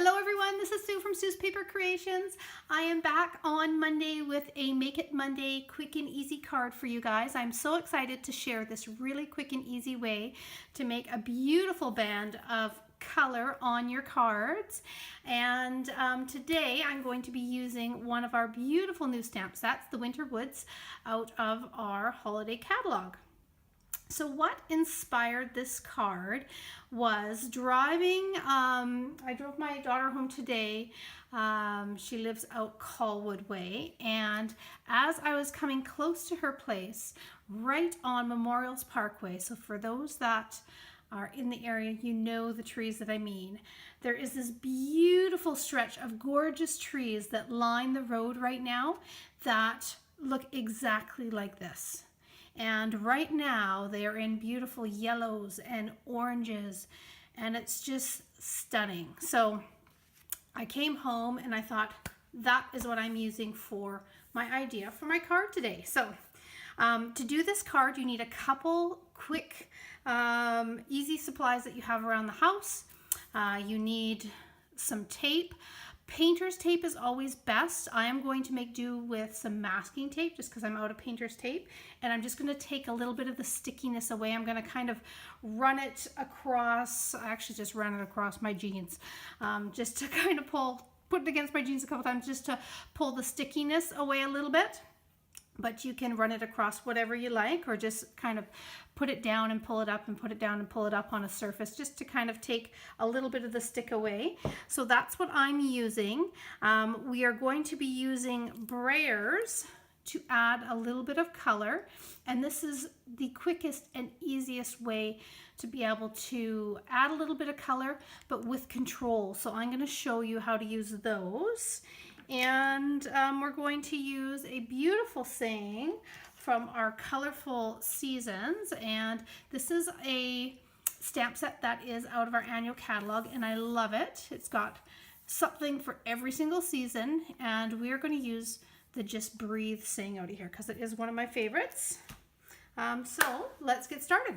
Hello everyone, this is Sue from Sue's Paper Creations. I am back on Monday with a Make It Monday quick and easy card for you guys. I'm so excited to share this really quick and easy way to make a beautiful band of color on your cards. And today I'm going to be using one of our beautiful new stamps. That's the Winter Woods out of our holiday catalog. So what inspired this card was driving, I drove my daughter home today. She lives out Colwood Way, and as I was coming close to her place, right on Memorials Parkway, so for those that are in the area, you know the trees that I mean. There is this beautiful stretch of gorgeous trees that line the road right now that look exactly like this. And right now they are in beautiful yellows and oranges, and it's just stunning. So I came home and I thought that is what I'm using for my idea for my card today. So to do this card, you need a couple quick, easy supplies that you have around the house. You need some tape. Painter's tape is always best. I am going to make do with some masking tape just because I'm out of painter's tape, and I'm just going to take a little bit of the stickiness away. I'm going to kind of run it across, actually just run it across my jeans, just to kind of put it against my jeans a couple times just to pull the stickiness away a little bit. But you can run it across whatever you like, or just kind of put it down and pull it up and put it down and pull it up on a surface just to kind of take a little bit of the stick away. So that's what I'm using. We are going to be using brayers to add a little bit of color, and this is the quickest and easiest way to be able to add a little bit of color but with control. So I'm going to show you how to use those. And we're going to use a beautiful saying from our Colorful Seasons, and this is a stamp set that is out of our annual catalog, and I love it. It's got something for every single season, and we're going to use the Just Breathe saying out of here because it is one of my favorites. So let's get started.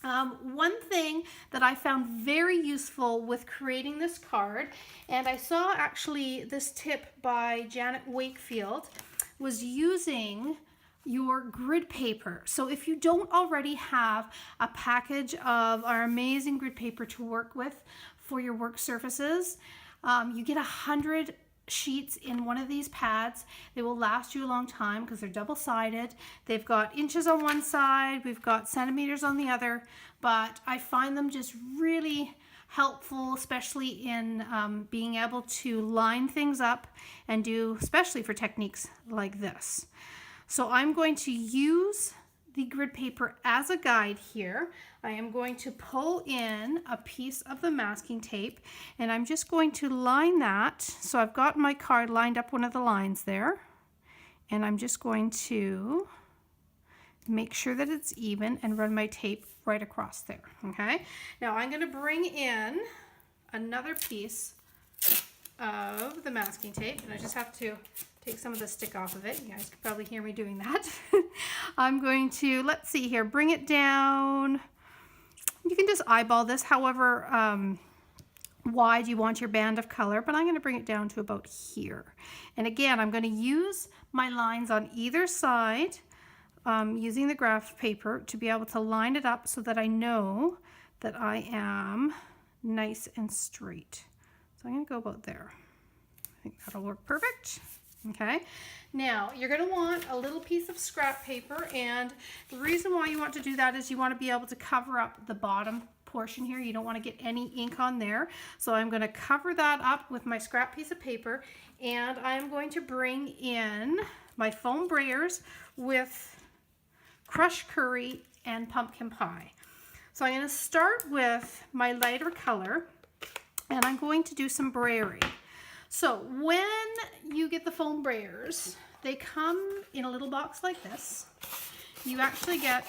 One thing that I found very useful with creating this card, and I saw actually this tip by Janet Wakefield, was using your grid paper. So if you don't already have a package of our amazing grid paper to work with for your work surfaces, you get 100 sheets in one of these pads. They will last you a long time because they're double-sided. They've got inches on one side, we've got centimeters on the other, but I find them just really helpful, especially in being able to line things up and do, especially for techniques like this. So I'm going to use the grid paper as a guide here. I am going to pull in a piece of the masking tape, and I'm just going to line that. So I've got my card lined up one of the lines there, and I'm just going to make sure that it's even and run my tape right across there. Okay, now I'm going to bring in another piece of the masking tape, and I just have to take some of the stick off of it. You guys can probably hear me doing that. I'm going to, let's see here, bring it down. You can just eyeball this however wide you want your band of color, but I'm going to bring it down to about here. And again, I'm going to use my lines on either side using the graph paper to be able to line it up so that I know that I am nice and straight. So I'm going to go about there. I think that'll work perfect. Okay, now you're going to want a little piece of scrap paper, and the reason why you want to do that is you want to be able to cover up the bottom portion here. You don't want to get any ink on there. So I'm going to cover that up with my scrap piece of paper, and I'm going to bring in my foam brayers with crushed curry and pumpkin pie. So I'm going to start with my lighter color, and I'm going to do some brayering. So when you get the foam brayers, they come in a little box like this. You actually get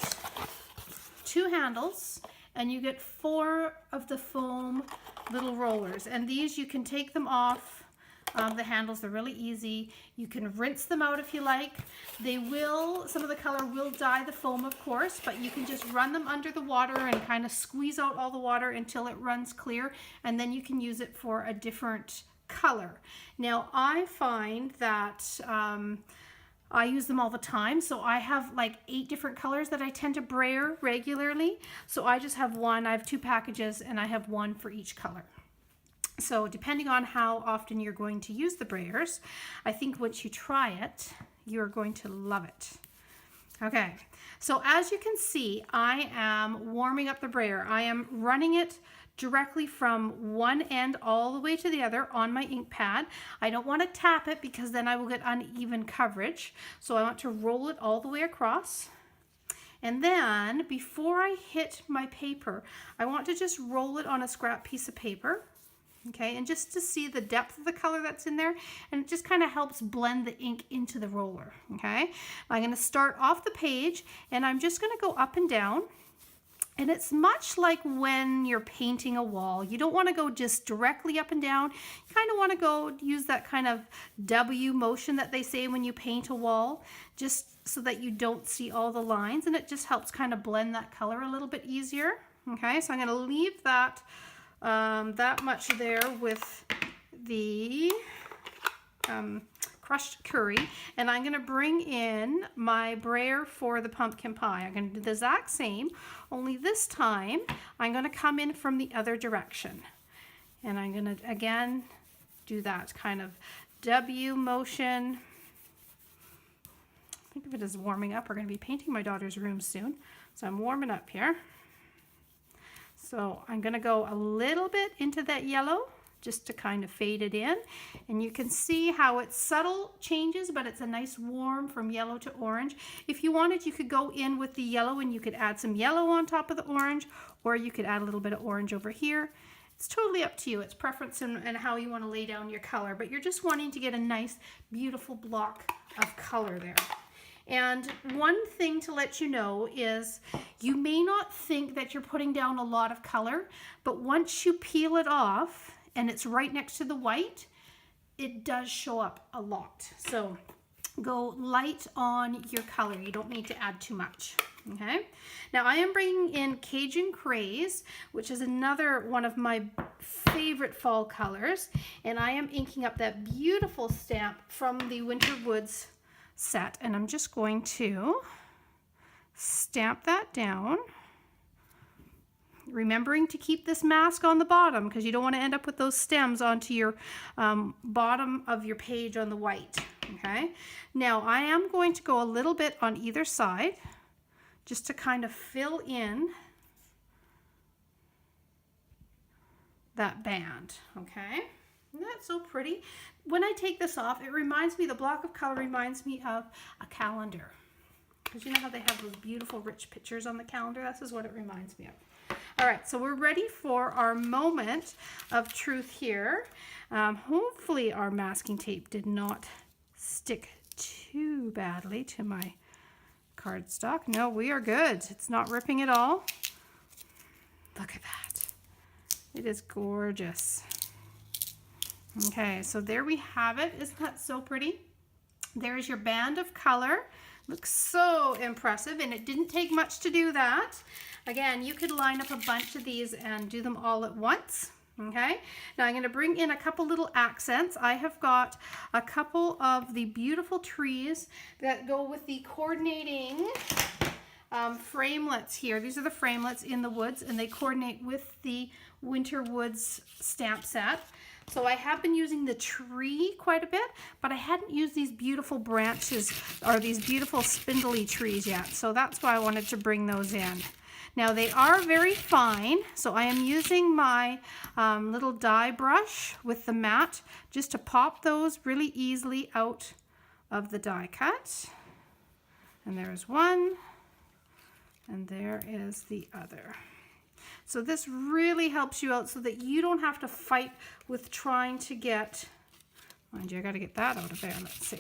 2 handles, and you get 4 of the foam little rollers. And these, you can take them off The handles, they're really easy. You can rinse them out if you like. They will, some of the color will dye the foam, of course, but you can just run them under the water and kind of squeeze out all the water until it runs clear, and then you can use it for a different color. Now, I find that I use them all the time, so I have like 8 different colors that I tend to brayer regularly. So I just have one, I have 2 packages, and I have one for each color. So depending on how often you're going to use the brayers, I think once you try it, you're going to love it. Okay, so as you can see, I am warming up the brayer. I am running it directly from one end all the way to the other on my ink pad. I don't want to tap it because then I will get uneven coverage. So I want to roll it all the way across. And then before I hit my paper, I want to just roll it on a scrap piece of paper. Okay, and just to see the depth of the color that's in there, and it just kind of helps blend the ink into the roller. Okay, I'm going to start off the page, and I'm just going to go up and down. And it's much like when you're painting a wall. You don't want to go just directly up and down. You kind of want to go use that kind of W motion that they say when you paint a wall, just so that you don't see all the lines, and it just helps kind of blend that color a little bit easier. Okay, so I'm going to leave that that much there with the crushed curry, and I'm going to bring in my brayer for the pumpkin pie. I'm going to do the exact same, only this time I'm going to come in from the other direction, and I'm going to again do that kind of W motion. Think of it as warming up. We're going to be painting my daughter's room soon, so I'm warming up here. So I'm going to go a little bit into that yellow just to kind of fade it in. And you can see how it's subtle changes, but it's a nice warm from yellow to orange. If you wanted, you could go in with the yellow and you could add some yellow on top of the orange, or you could add a little bit of orange over here. It's totally up to you. It's preference and how you want to lay down your color, but you're just wanting to get a nice, beautiful block of color there. And one thing to let you know is you may not think that you're putting down a lot of color, but once you peel it off and it's right next to the white, it does show up a lot. So go light on your color. You don't need to add too much. Okay. Now I am bringing in Cajun Craze, which is another one of my favorite fall colors. And I am inking up that beautiful stamp from the Winter Woods set, and I'm just going to stamp that down, remembering to keep this mask on the bottom because you don't want to end up with those stems onto your bottom of your page on the white. Okay, now I am going to go a little bit on either side just to kind of fill in that band. Okay, isn't that so pretty? When I take this off, it reminds me, the block of color reminds me of a calendar. Because you know how they have those beautiful rich pictures on the calendar? This is what it reminds me of. All right, so we're ready for our moment of truth here. Hopefully our masking tape did not stick too badly to my cardstock. No, we are good. It's not ripping at all. Look at that. It is gorgeous. Okay, so there we have it. Isn't that so pretty? There's your band of color. Looks so impressive, and it didn't take much to do that. Again, you could line up a bunch of these and do them all at once. Okay, now I'm going to bring in a couple little accents. I have got a couple of the beautiful trees that go with the coordinating framelets here. These are the framelets in the woods, and they coordinate with the Winter Woods stamp set. So I have been using the tree quite a bit, but I hadn't used these beautiful branches or these beautiful spindly trees yet. So that's why I wanted to bring those in. Now they are very fine, so I am using my little die brush with the mat just to pop those really easily out of the die cut. And there's one, and there is the other. So this really helps you out so that you don't have to fight with trying to get, mind you, I got to get that out of there. Let's see.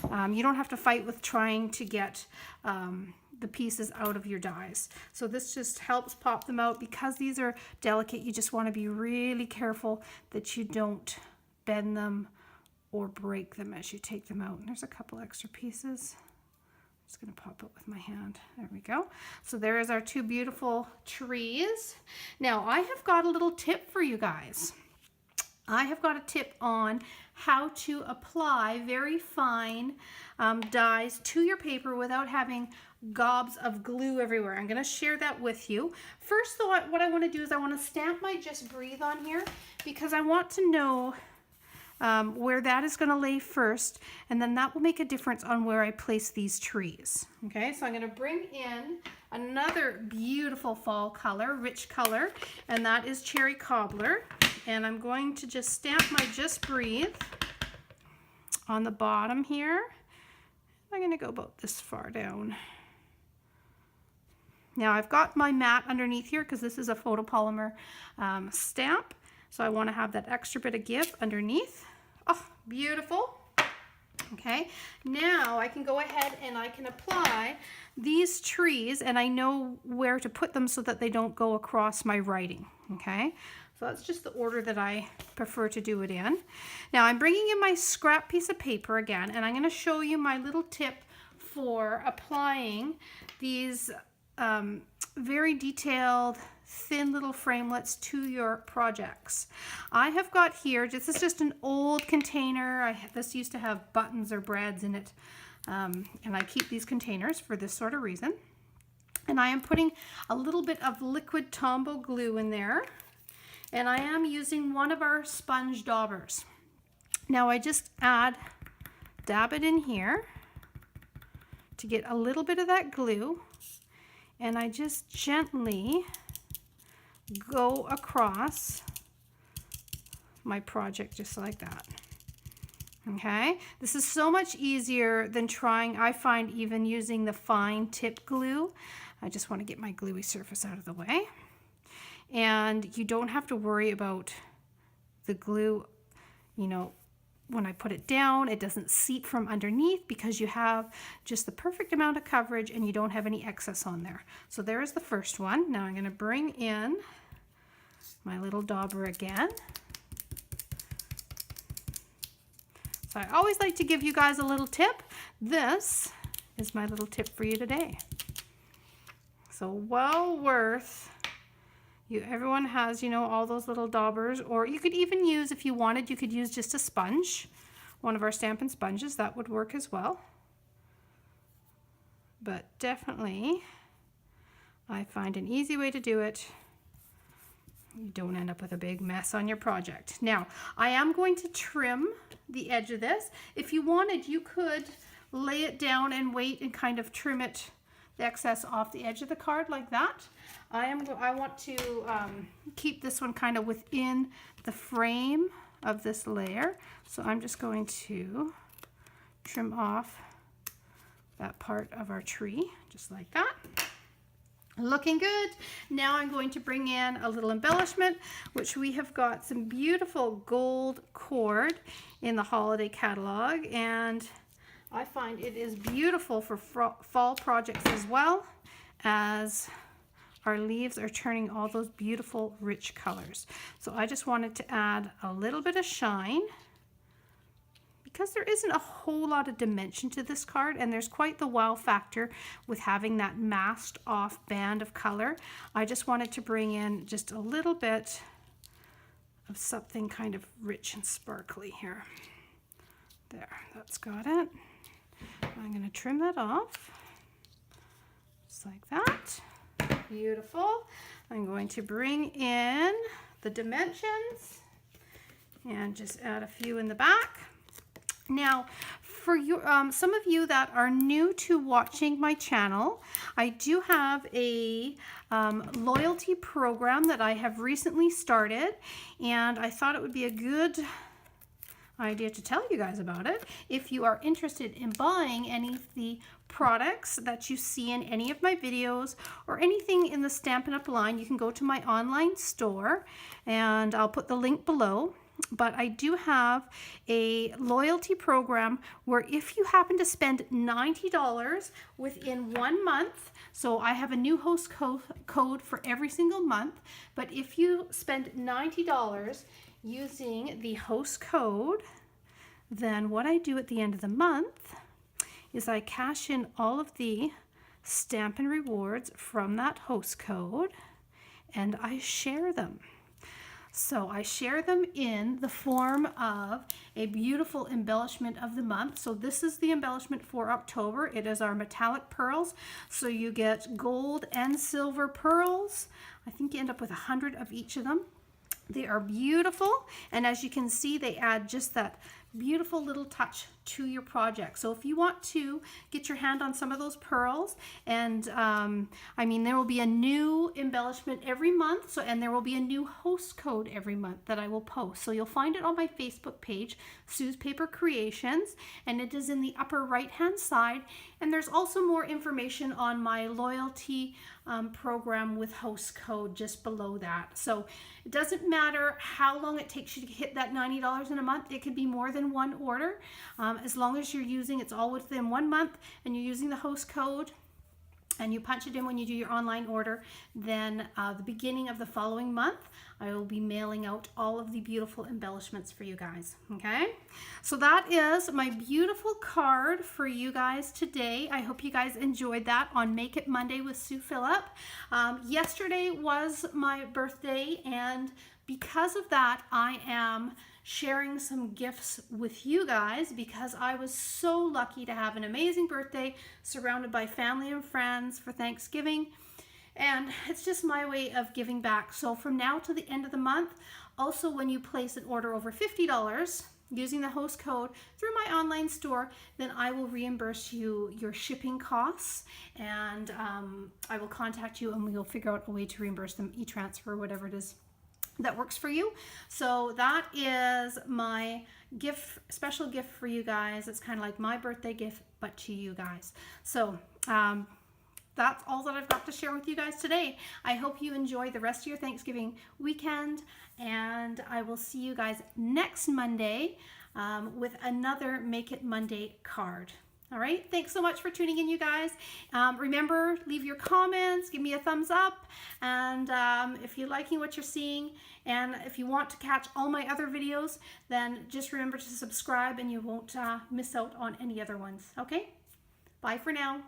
You don't have to fight with trying to get the pieces out of your dies. So this just helps pop them out. Because these are delicate, you just want to be really careful that you don't bend them or break them as you take them out. And there's a couple extra pieces. I'm just going to pop it with my hand. There we go. So there is our two beautiful trees. Now I have got a little tip for you guys. I have got a tip on how to apply very fine dyes to your paper without having gobs of glue everywhere. I'm going to share that with you. First though, what I want to do is I want to stamp my Just Breathe on here because I want to know where that is going to lay first, and then that will make a difference on where I place these trees. Okay, so I'm going to bring in another beautiful fall color, rich color, and that is Cherry Cobbler. And I'm going to just stamp my Just Breathe on the bottom here. I'm going to go about this far down. Now I've got my mat underneath here because this is a photopolymer stamp. So I want to have that extra bit of give underneath. Oh, beautiful. Okay, now I can go ahead and I can apply these trees, and I know where to put them so that they don't go across my writing. Okay, so that's just the order that I prefer to do it in. Now I'm bringing in my scrap piece of paper again, and I'm going to show you my little tip for applying these very detailed thin little framelets to your projects. I have got here, this is just an old container. This used to have buttons or brads in it, and I keep these containers for this sort of reason. And I am putting a little bit of liquid Tombow glue in there, and I am using one of our sponge daubers. Now I just dab it in here to get a little bit of that glue, and I just gently go across my project just like that. Okay, this is so much easier than trying, I find, even using the fine tip glue. I just want to get my gluey surface out of the way. And you don't have to worry about the glue, you know, when I put it down, it doesn't seep from underneath because you have just the perfect amount of coverage and you don't have any excess on there. So there's the first one. Now I'm going to bring in my little dauber again. So I always like to give you guys a little tip. This is my little tip for you today. So well worth. Everyone has, you know, all those little daubers, or you could even use, if you wanted, you could use just a sponge, one of our Stampin' Sponges. That would work as well. But definitely, I find an easy way to do it. You don't end up with a big mess on your project. Now, I am going to trim the edge of this. If you wanted, you could lay it down and wait and kind of trim it, the excess off the edge of the card like that. I want to keep this one kind of within the frame of this layer. So I'm just going to trim off that part of our tree, just like that. Looking good. Now I'm going to bring in a little embellishment, which we have got some beautiful gold cord in the holiday catalog, and I find it is beautiful for fall projects as well, as our leaves are turning all those beautiful rich colors. So I just wanted to add a little bit of shine because there isn't a whole lot of dimension to this card, and there's quite the wow factor with having that masked off band of color. I just wanted to bring in just a little bit of something kind of rich and sparkly here. There, that's got it. I'm going to trim that off, just like that. Beautiful. I'm going to bring in the dimensions and just add a few in the back. Now, for you, some of you that are new to watching my channel, I do have a loyalty program that I have recently started, and I thought it would be a good idea to tell you guys about it. If you are interested in buying any of the products that you see in any of my videos or anything in the Stampin' Up! Line, you can go to my online store, and I'll put the link below. but I do have a loyalty program where if you happen to spend $90 within 1 month, so I have a new host code for every single month, but if you spend $90 using the host code, then what I do at the end of the month is I cash in all of the Stampin' Rewards from that host code and I share them. So I share them in the form of a beautiful embellishment of the month. So this is the embellishment for October. It is our metallic pearls. So you get gold and silver pearls. I think you end up with 100 of each of them. They are beautiful, and as you can see, they add just that beautiful little touch to your project. So if you want to get your hand on some of those pearls, and I mean, there will be a new embellishment every month, and there will be a new host code every month that I will post. So you'll find it on my Facebook page, Sue's Paper Creations, and it is in the upper right hand side. And there's also more information on my loyalty program with host code just below that. So it doesn't matter how long it takes you to hit that $90 in a month. It could be more than one order. As long as you're using, it's all within 1 month, and you're using the host code, and you punch it in when you do your online order, then the beginning of the following month, I will be mailing out all of the beautiful embellishments for you guys, okay? So that is my beautiful card for you guys today. I hope you guys enjoyed that on Make It Monday with Sue Phillip. Yesterday was my birthday, and because of that, I am sharing some gifts with you guys because I was so lucky to have an amazing birthday surrounded by family and friends for Thanksgiving, and it's just my way of giving back. So from now to the end of the month, also when you place an order over $50 using the host code through my online store, then I will reimburse you your shipping costs, and I will contact you and we will figure out a way to reimburse them, e-transfer, whatever it is that works for you. So that is my gift, special gift for you guys. It's kind of like my birthday gift, but to you guys. So that's all that I've got to share with you guys today. I hope you enjoy the rest of your Thanksgiving weekend, and I will see you guys next Monday with another Make It Monday card. All right, thanks so much for tuning in, you guys. Remember, leave your comments, give me a thumbs up, and if you're liking what you're seeing, and if you want to catch all my other videos, then just remember to subscribe and you won't miss out on any other ones, okay? Bye for now.